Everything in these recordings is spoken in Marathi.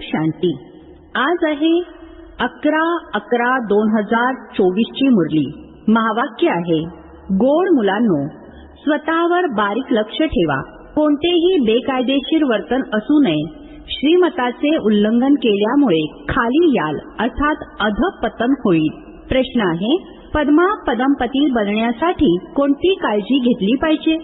शांती. आज आहे 11/11/2024 ची मुरली. महावाक्य आहे, गोड मुलांनो, स्वतःवर बारीक लक्ष ठेवा. कोणतेही बेकायदेशीर वर्तन असू नये. श्रीमताचे उल्लंघन केल्यामुळे खाली याल अर्थात अधःपतन होईल. प्रश्न आहे, पद्मा पदमपती बनण्यासाठी कोणती काळजी घेतली पाहिजे?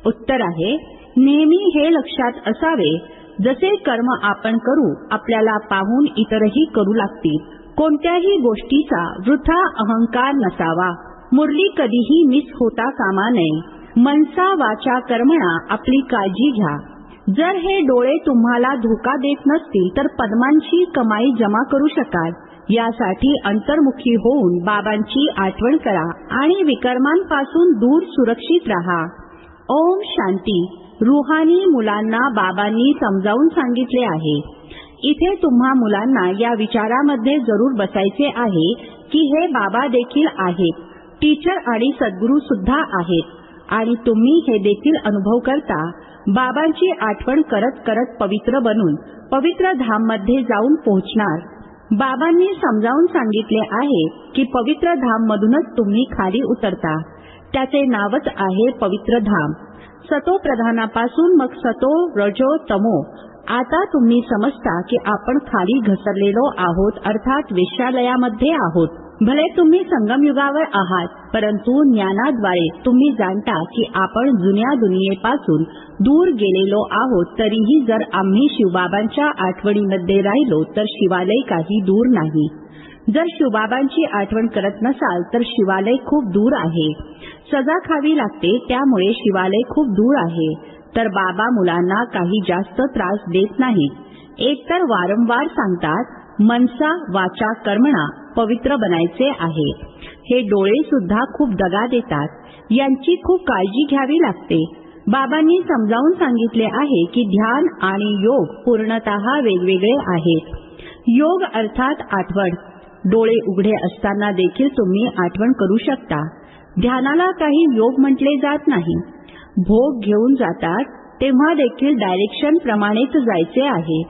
उत्तर आहे, नेहमी हे लक्षात असावे, जसे कर्म आपण करू आपल्याला पाहून इतरही करू लागतील. कोणत्याही गोष्टीचा वृथा अहंकार नसावा. मुरली कधीही मिस होता कामा नये. मनसा वाचा कर्मणा आपली काळजी घ्या. जर हे डोळे तुम्हाला धोका देत नसतील तर पद्मांची कमाई जमा करू शकाल. यासाठी अंतर्मुखी होऊन बाबांची आठवण करा आणि विकर्मांपासून दूर सुरक्षित राहा. ओम शांती. रुहानी मुलांना बाबांनी समजावून सांगितले आहे. इथे तुम्हा मुलांना या विचारामध्ये जरूर बसायचे आहे की हे बाबा देखील आहेत, टीचर आणि सद्गुरू सुद्धा आहेत आणि तुम्ही हे देखील अनुभव करता. बाबांची आठवण करत करत पवित्र बनून पवित्र धाम मध्ये जाऊन पोहोचणार. बाबांनी समजावून सांगितले आहे की पवित्र धाम मधूनच तुम्ही खाली उतरता. त्याचे नावच आहे पवित्र धाम. सतो प्रधानापासून मग सतो रजो तमो. आता तुम्ही समजता की आपण खाली घसरलेलो आहोत अर्थात वेश्यालयामध्ये आहोत. भले तुम्ही संगमयुगावर आहात, परंतु ज्ञानाद्वारे तुम्ही जाणता की आपण जुन्या दुनियेपासून दूर गेलेलो आहोत. तरीही जर आम्ही शिवबाबांच्या आठवणीमध्ये राहिलो तर शिवालय काही दूर नाही. जर शिवबाबांची आठवण करत नसाल तर शिवालय खूप दूर आहे. सजा खावी लागते, त्यामुळे शिवालय खूप दूर आहे. तर बाबा मुलांना काही जास्त त्रास देत नाहीत. एकतर वारंवार सांगतात, मनसा वाचा कर्मणा पवित्र बनायचे आहे. हे डोळे सुद्धा खूप दगा देतात. यांची खूप काळजी घ्यावी लागते. बाबांनी समजावून सांगितले आहे की ध्यान आणि योग पूर्णतः वेगवेगळे आहेत. योग अर्थात आठवण. डोळे उघडे असताना देखील तुम्ही आठवण करू शकता. ध्यानाला काही योग म्हटले जात नाही. भोग घेऊन जातात तेव्हा देखील डायरेक्शन प्रमाणेच जायचे आहे.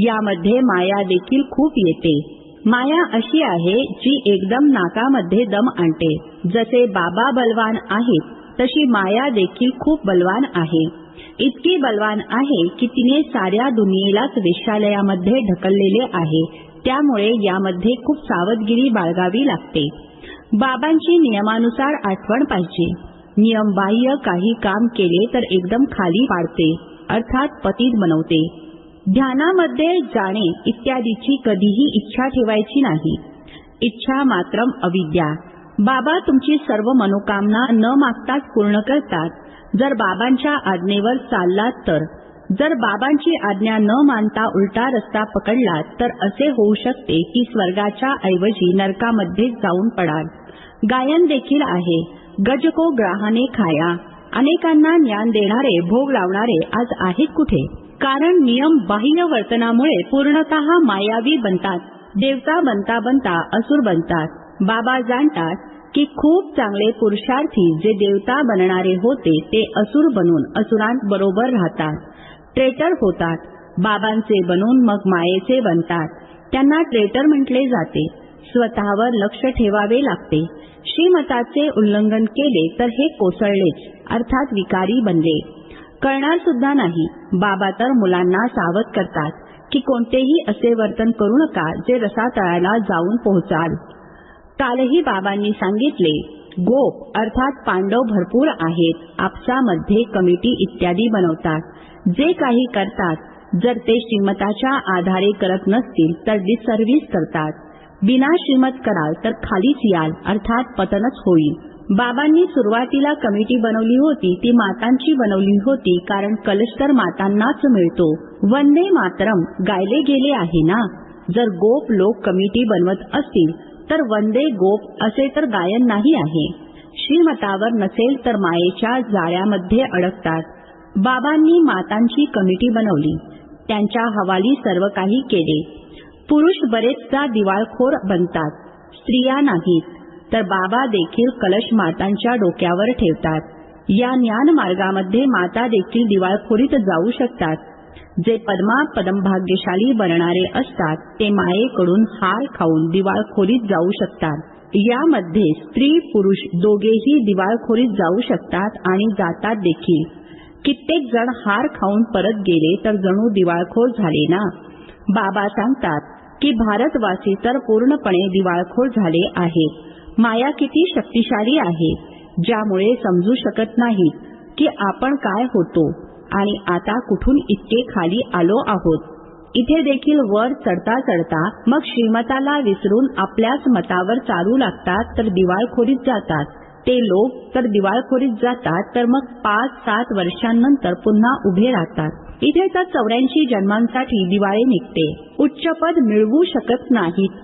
यामध्ये माया देखील खूप येते. माया अशी आहे जी एकदम नाकामध्ये दम आणते. जसे बाबा बलवान आहेत तशी माया देखील खूप बलवान आहे. इतकी बलवान आहे की तिने साऱ्या दुनियेलाच वेश्यालयामध्ये ढकललेले आहे. त्यामुळे यामध्ये खूप सावधगिरी बाळगावी लागते. बाबांची नियमानुसार आठवण पाहिजे. नियमबाह्य काही काम केले तर एकदम खाली पाडते अर्थात पतित बनवते. ध्यानामध्ये जाणे इत्यादीची कधीही इच्छा ठेवायची नाही. इच्छा मात्रम अविद्या. बाबा तुमची सर्व मनोकामना न मागताच पूर्ण करतात. जर बाबांच्या आज्ञेवर चाललात तर. जर बाबांची आज्ञा न मानता उलटा रस्ता पकडलात तर असे होऊ शकते की स्वर्गाच्या ऐवजी नरकामध्ये जाऊन पडाल. गायन देखील आहे, गज को ग्राहाने खाया. अनेकांना ज्ञान देणारे भोग लावणारे आज आहेत कुठे? कारण नियम बाह्य वर्तनामुळे पूर्णतः मायावी बनतात. देवता बनता बनता असुर बनतात. बाबा जाणतात की खूप चांगले पुरुषार्थी जे देवता बनणारे होते ते असुर बनून असुरांबरोबर राहतात, ट्रेटर होतात. बाबांचे बनून मग मायेचे बनतात. त्यांना ट्रेटर म्हटले जाते. स्वतःवर लक्ष ठेवावे लागते. श्रीमताचे उल्लंघन केले तर हे कोसळलेच अर्थात विकारी बनले. कळणार सुद्धा नाही. बाबा तर मुलांना सावध करतात की कोणतेही असे वर्तन करू नका जे रसातळाला जाऊन पोहोचाल. कालही बाबांनी सांगितले, गोप अर्थात पांडव भरपूर आहेत. आपसामध्ये कमिटी इत्यादी बनवतात. जे काही करतात जर ते श्रीमताच्या आधारे करत नसतील तर डिससर्व्हिस करतात. बिना श्रीमत कराल तर खालीच याल अर्थात पतनच होईल. बाबांनी सुरुवातीला कमिटी बनवली होती ती मातांची बनवली होती, कारण कलश तर मातांनाच मिळतो. वंदे मातरम गायले गेले आहे ना. जर गोप लोक कमिटी बनवत असतील तर वंदे गोप असे तर गायन नाही आहे. श्रीमतावर नसेल तर मायेच्या जाळ्यामध्ये अडकतात. बाबांनी मातांची कमिटी बनवली. त्यांच्या हवाली सर्व काही केले. पुरुष बरेचदा दिवाळखोर बनतात, स्त्रिया नाहीत. तर बाबा देखील कलश मातांच्या डोक्यावर ठेवतात. या ज्ञान मार्गामध्ये माता देखील दिवाळखोरीत जाऊ शकतात. जे पद्मा पदम भाग्यशाली बनणारे असतात ते मायेकडून हार खाऊन दिवाळखोरीत जाऊ शकतात. यामध्ये स्त्री पुरुष दोघेही दिवाळखोरीत जाऊ शकतात आणि जातात देखील. कित्येक जण हार खाऊन परत गेले तर जणू दिवाळखोर झाले ना. बाबा सांगतात की भारतवासी तर पूर्णपणे दिवाळखोर झाले आहेत. माया किती शक्तिशाली आहे, ज्यामुळे समजू शकत नाहीत की आपण काय होतो आणि आता कुठून इतके खाली आलो आहोत. इथे देखील वर चढता चढता मग श्रीमताला विसरून आपल्याच मतावर चालू लागतात तर दिवाळखोरीत जातात. ते लोक तर दिवाळखोरीत जातात तर मग 5-7 वर्षांनंतर पुन्हा उभे राहतात. इथे तर 84 जन्मांसाठी दिवाळी निघते. उच्चपद मिळवू शकत नाहीत,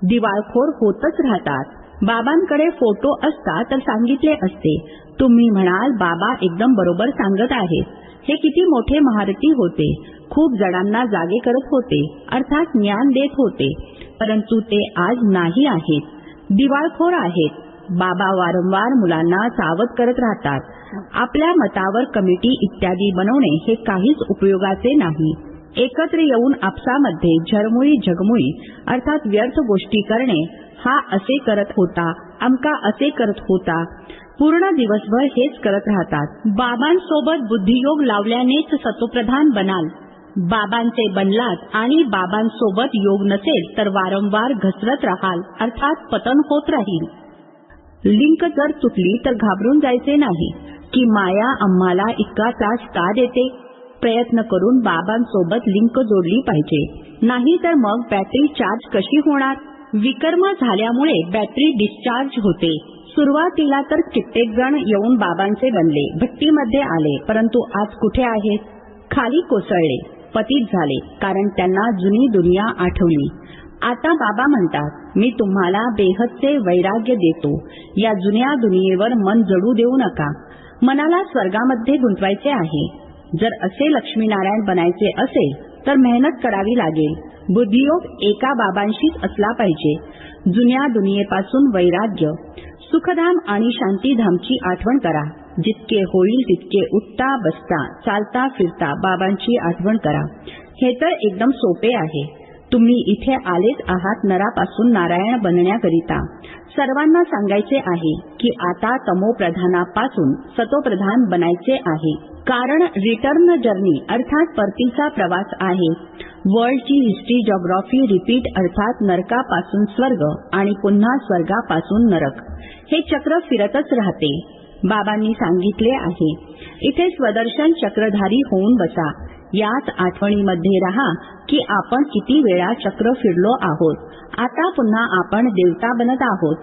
दिवाळखोर होतच राहतात. बाबांकडे फोटो असता तर सांगितले असते. तुम्ही म्हणाल बाबा एकदम बरोबर सांगत आहेत, हे किती मोठे महारथी होते, खूप जणांना जागे करत होते, अर्थात ज्ञान देत होते. परंतु ते आज नाही आहेत, दिवाळखोर आहेत. बाबा वारंवार मुलांना सावध करत राहतात. आपल्या मतावर कमिटी इत्यादी बनवणे हे काहीच उपयोगाचे नाही. एकत्र येऊन आपसामध्ये झरमुळी झगमुळी अर्थात व्यर्थ गोष्टी करणे, हा असे करत होता, अमका असे करत होता, पूर्ण दिवसभर हेच करत राहतात. बाबांसोबत बुद्धियोग लावल्यानेच सतोप्रधान बनाल. बाबांचे बनलात आणि बाबांसोबत योग नसेल तर वारंवार घसरत राहाल, अर्थात पतन होत राहील. लिंक जर तुटली तर घाबरून जायचे नाही की माया आम्हाला इतका त्रास का देते. प्रयत्न करून बाबांसोबत लिंक जोडली पाहिजे, नाही तर मग बॅटरी चार्ज कशी होणार. विकर्म झाल्यामुळे बॅटरी डिस्चार्ज होते. सुरुवातीला तर कित्येक जण येऊन बाबांचे बनले, भट्टीमध्ये आले, परंतु आज कुठे आहेत. खाली कोसळले, पतित झाले, कारण त्यांना जुनी दुनिया आठवली. आता बाबा म्हणतात मी तुम्हाला बेहदचे वैराग्य देतो. या जुन्या दुनियेवर मन जडू देऊ नका. मनाला स्वर्गामध्ये गुंतवायचे आहे. जर असे लक्ष्मीनारायण बनायचे असेल तर मेहनत करावी लागेल. बुद्धियोग एका बाबांशीच असला पाहिजे. जुन्या दुनियेपासून वैराग्य, सुखधाम आणि शांतीधामची आठवण करा. जितके होईल तितके उठता बसता चालता फिरता बाबांची आठवण करा. हे तर एकदम सोपे आहे. तुम्ही इथे आलेच आहात नरापासून नारायण बनण्याकरिता. सर्वांना सांगायचे आहे की आता तमोप्रधानापासून सतोप्रधान बनायचे आहे. कारण रिटर्न जर्नी अर्थात परतीचा प्रवास आहे. वर्ल्डची हिस्ट्री जॉग्राफी रिपीट अर्थात नरकापासून स्वर्ग आणि पुन्हा स्वर्गापासून नरक, हे चक्र फिरतच राहते. बाबांनी सांगितले आहे इथे स्वदर्शन चक्रधारी होऊन बसा. याच आठवणीमध्ये रहा की आपण किती वेळा चक्र फिरलो आहोत. आता पुन्हा आपण देवता बनत आहोत.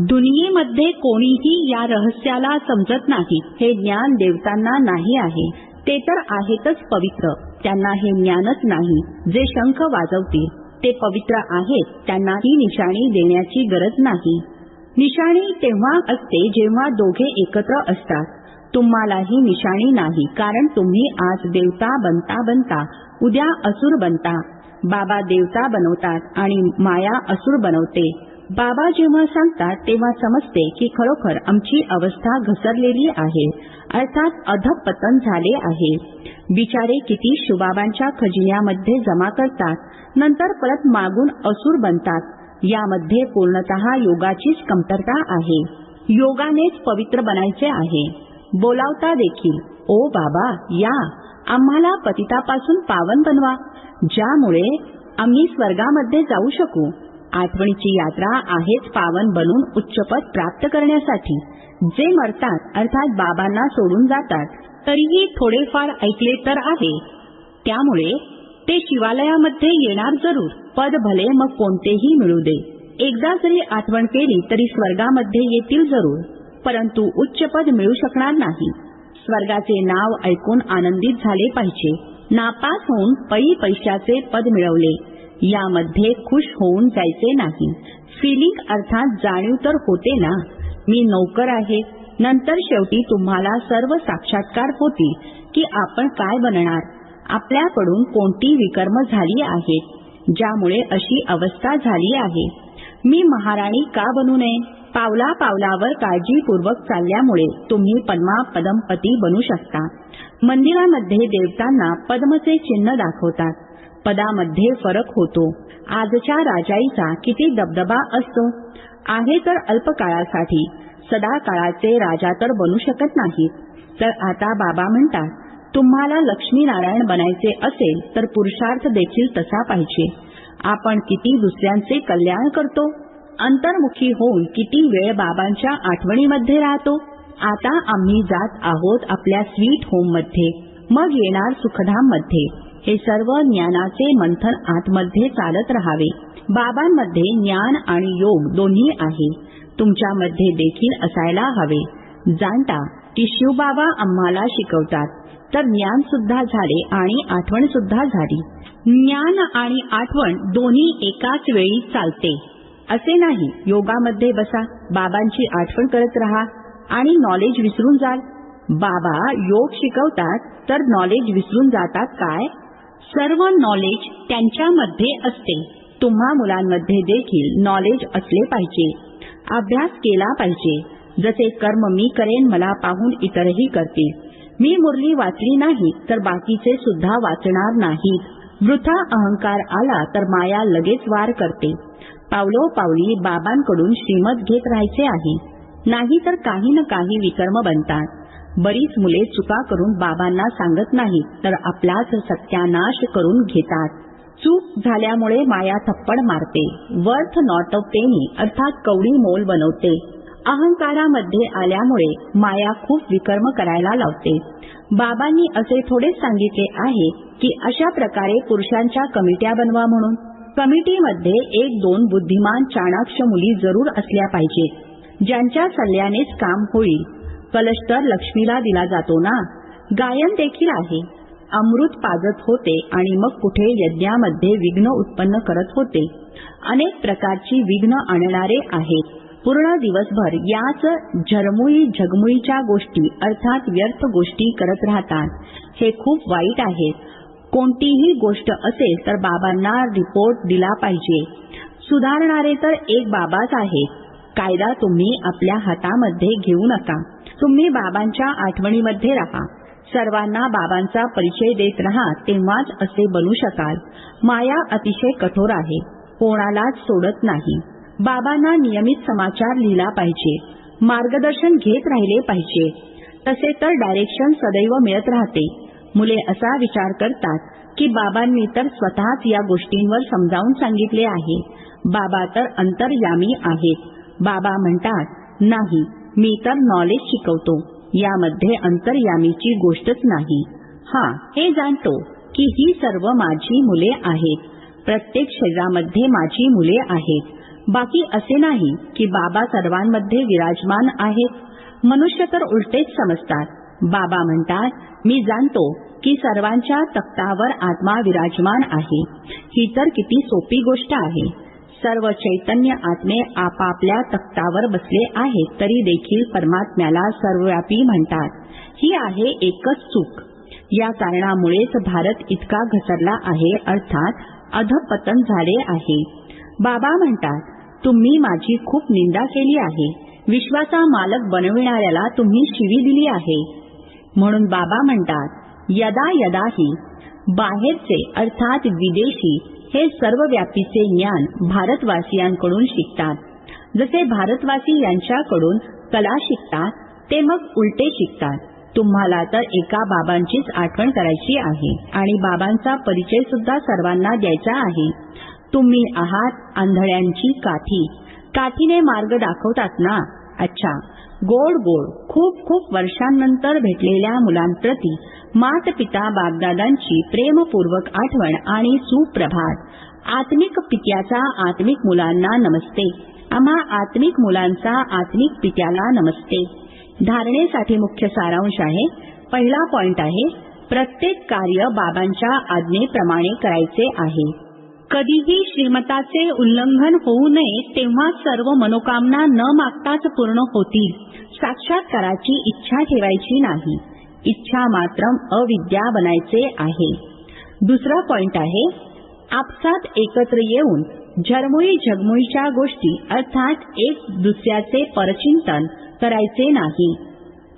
दुनियेमध्ये कोणीही या रहस्याला समजत नाही. हे ज्ञान देवतांना नाही आहे. ते तर आहेतच पवित्र, त्यांना हे ज्ञानच नाही. जे शंख वाजवतील ते पवित्र आहेत, त्यांना ही निशाणी देण्याची गरज नाही. निशाणी तेव्हा असते जेव्हा दोघे एकत्र असतात. तुम्हालाही निशाणी नाही, कारण तुम्ही आज देवता बनता बनता उद्या असुर बनता. बाबा देवता बनवतात आणि माया असुर बनवते. बाबा जेव्हा सांगतात तेव्हा समजते की खरोखर आमची अवस्था घसरलेली आहे, अर्थात अधःपतन झाले आहे. बिचारे किती शिवबाबांच्या खजिन्यामध्ये जमा करतात, नंतर परत मागून असुर बनतात. यामध्ये पूर्णतः योगाचीच कमतरता आहे. योगानेच पवित्र बनायचे आहे. बोलावता देखील ओ बाबा या, आम्हाला पतितापासून पावन बनवा, ज्यामुळे आम्ही स्वर्गामध्ये जाऊ शकू. आठवणीची यात्रा आहेच पावन बनून उच्चपद प्राप्त करण्यासाठी. जे मरतात अर्थात बाबांना सोडून जातात तरीही थोडेफार ऐकले तर आहे, त्यामुळे ते शिवालयामध्ये येणार जरूर. पद भले मग कोणतेही मिळू दे. एकदा जरी आठवण केली तरी स्वर्गामध्ये येतील जरूर, परंतु उच्चपद मिळू शकणार नाही. स्वर्गाचे नाव ऐकून आनंदित झाले पाहिजे. नापास होऊन पैशाचे पद मिळवले यामध्ये खुश होऊन जायचे नाही. फिलिंग अर्थात जाणीव तर होते ना, मी नौकर आहे. नंतर शेवटी तुम्हाला सर्व साक्षात्कार होतील की आपण काय बनणार. आपल्याकडून कोणती विकर्म झाली आहेत ज्यामुळे अशी अवस्था झाली आहे. मी महाराणी का बनू नये. पावला पावलावर काळजीपूर्वक चालल्यामुळे तुम्ही पद्मा पदमपती बनू शकता. मंदिरामध्ये देवतांना पद्मचे चिन्ह दाखवतात. पदामध्ये फरक होतो. आजच्या राजाईचा किती दबदबा असतो. आहे तर अल्पकाळासाठी, सदा काळाचे राजा तर बनू शकत नाहीत. तर आता बाबा म्हणतात, तुम्हाला लक्ष्मीनारायण बनायचे असेल तर पुरुषार्थ देखील तसा पाहिजे. आपण किती दुसऱ्यांचे कल्याण करतो. अंतर्मुखी होऊन किती वेळ बाबांच्या आठवणीमध्ये राहतो. आता आम्ही जात आहोत आपल्या स्वीट होम मध्ये, मग येणार सुखधाम मध्ये. हे सर्व ज्ञानाचे मंथन आतमध्ये चालत राहावे. बाबांमध्ये ज्ञान आणि योग दोन्ही आहे. तुमच्यामध्ये देखील असायला हवे. जाणता की शिवबाबा आम्हाला शिकवतात तर ज्ञान सुद्धा झाले आणि आठवण सुद्धा झाली. ज्ञान आणि आठवण दोन्ही एकाच वेळी चालते असे नाही. योगामध्ये बसा, बाबांची आठवण करत राहा आणि नॉलेज विसरून जाल. बाबा योग शिकवतात तर नॉलेज विसरून जातात काय? सर्व नॉलेज त्यांच्यामध्ये असते. तुम्हा मुलांमध्ये देखील नॉलेज असले पाहिजे. अभ्यास केला पाहिजे. जसे कर्म मी करेन मला पाहून इतरही करतील. मी मुरली वाचली नाही तर बाकीचे सुद्धा वाचणार नाहीत. वृथा अहंकार आला तर माया लगेच वार करते. पावलोपावली बाबांकडून श्रीमत घेत राहायचे आहे. नाही तर काही न काही विकर्म बनतात. बरीच मुले चुका करून बाबांना सांगत नाहीत तर आपलाच सत्यानाश करून घेतात. चूक झाल्यामुळे माया थप्पड मारते. वर्थ नॉट अ पेनी अर्थात कवडी मोल बनवते. अहंकारामध्ये आल्यामुळे माया खूप विकर्म करायला लावते. बाबांनी असे थोडेच सांगितले आहे की अशा प्रकारे पुरुषांच्या कमिट्या बनवा म्हणून. कमिटीमध्ये 1-2 बुद्धिमान चाणाक्ष मुली जरूर असल्या पाहिजेत, ज्यांच्या सल्ल्यानेच काम होईल. कलश तर लक्ष्मीला दिला जातो ना. गायन देखील आहे. अमृत पाजत होते आणि मग कुठे यज्ञामध्ये विघ्न उत्पन्न करत होते. अनेक प्रकारची विघ्न आणणारे आहेत. पूर्ण दिवसभर याच झरमुई झगमुईच्या गोष्टी अर्थात व्यर्थ गोष्टी करत राहतात. हे खूप वाईट आहे. कोणतीही गोष्ट असेल तर बाबांना रिपोर्ट दिला पाहिजे. सुधारणारे तर एक बाबाच आहेत. कायदा तुम्ही आपल्या हातामध्ये घेऊ नका. तुम्ही बाबांच्या आठवणीमध्ये राहा. सर्वांना बाबांचा परिचय देत राहा, तेव्हाच असे बनू शकाल. माया अतिशय कठोर आहे, कोणालाच सोडत नाही. बाबांना नियमित समाचार लिहिला पाहिजे. मार्गदर्शन घेत राहिले पाहिजे. तसे तर डायरेक्शन सदैव मिळत राहते. मुले असा विचार करतात की बाबांनी तर स्वतःच या गोष्टींवर समजावून सांगितले आहे. बाबा तर अंतर्यामी आहेत. बाबा म्हणतात, नाही, मी तर नॉलेज शिकवतो. यामध्ये अंतर्यामीची गोष्टच नाही. हे जाणतो की ही सर्व माझी मुले आहेत. प्रत्येक शरीरामध्ये माझी मुले आहेत. बाकी असे नाही की बाबा सर्वांमध्ये विराजमान आहेत. मनुष्य तर उलटेच समजतात. बाबा म्हणतात, मी जाणतो की सर्वांच्या तख्तावर आत्मा विराजमान आहे. ही तर किती सोपी गोष्ट आहे. सर्व चैतन्य आत्मे आपापल्या तख्तावर बसले आहेत तरी देखील परमात्म्याला सर्वव्यापी म्हणतात. ही आहे एकच चूक. या कारणामुळेच भारत इतका घसरला आहे, अर्थात अधपतन झाले आहे. बाबा म्हणतात, तुम्ही माझी खूप निंदा केली आहे. विश्वाचा मालक बनविणाऱ्याला तुम्ही शिवी दिली आहे. म्हणून बाबा म्हणतात, यदा यदा ही बाहेरचे अर्थात विदेशी हे सर्वव्यापीचे ज्ञान भारतवासियांकडून शिकतात. जसे भारतवासी यांच्याकडून कला शिकतात ते मग उलटे शिकतात. तुम्हाला तर एका बाबांचीच आठवण करायची आहे आणि बाबांचा परिचय सुद्धा सर्वांना द्यायचा आहे. तुम्ही आहात आंधळ्यांची काठी. काठीने मार्ग दाखवतात ना. अच्छा, गोड गोड खूप खूप वर्षांनंतर भेटलेल्या मुलांप्रती मात पिता बापदादांची प्रेमपूर्वक आठवण आणि सुप्रभात. आत्मिक पित्याचा आत्मिक मुलांना नमस्ते. आम्हा आत्मिक मुलांचा आत्मिक पित्याला नमस्ते. धारणेसाठी मुख्य सारांश आहे. पहिला पॉइंट आहे, प्रत्येक कार्य बाबांच्या आज्ञेप्रमाणे करायचे आहे. कधीही श्रीमताचे उल्लंघन होऊ नये, तेव्हा सर्व मनोकामना न मागताच पूर्ण होतील. साक्षात्काराची इच्छा ठेवायची नाही. इच्छा मात्र अविद्या बनायचे आहे. दुसरा पॉइंट आहे, आपसात एकत्र येऊन झरमुई झगमुईच्या गोष्टी अर्थात एक दुसऱ्याचे परचिंतन करायचे नाही.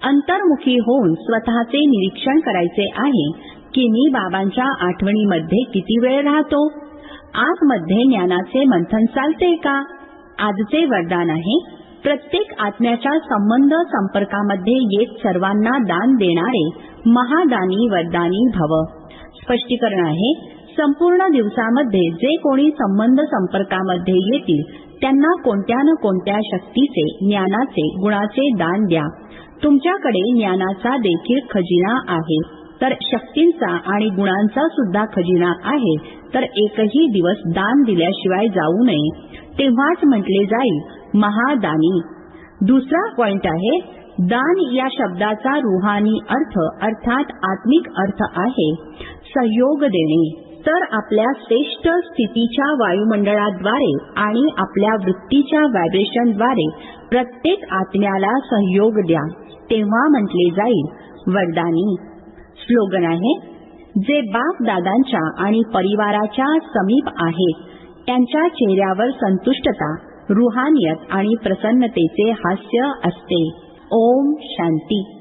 अंतर्मुखी होऊन स्वतःचे निरीक्षण करायचे आहे की मी बाबांच्या आठवणीमध्ये किती वेळ राहतो. आतमध्ये ज्ञानाचे मंथन चालते का? आजचे वरदान आहे, प्रत्येक आत्म्याच्या संबंध संपर्कामध्ये येत सर्वांना दान देणारे महादानी वरदानी भव. स्पष्टीकरण आहे, संपूर्ण दिवसामध्ये जे कोणी संबंध संपर्कामध्ये येतील त्यांना कोणत्या न कोणत्या शक्तीचे, ज्ञानाचे, गुणाचे दान द्या. तुमच्याकडे ज्ञानाचा देखील खजिना आहे, तर शक्तींचा आणि गुणांचा सुद्धा खजिना आहे. तर एकही दिवस दान दिल्याशिवाय जाऊ नये, तेव्हाच म्हटले जाईल महादानी. दुसरा पॉइंट आहे, दान या शब्दाचा रूहानी अर्थ अर्थात आत्मिक अर्थ आहे सहयोग देणे. तर आपल्या श्रेष्ठ स्थितीच्या वायुमंडळाद्वारे आणि आपल्या वृत्तीच्या व्हायब्रेशनद्वारे प्रत्येक आत्म्याला सहयोग द्या, तेव्हा म्हटले जाईल वरदानी. स्लोगन आहे, जे बाप दादांच्या आणि परिवाराच्या समीप आहेत त्यांच्या चेहऱ्यावर संतुष्टता, रूहानियत आणि प्रसन्नतेचे हास्य असते. ओम शांती.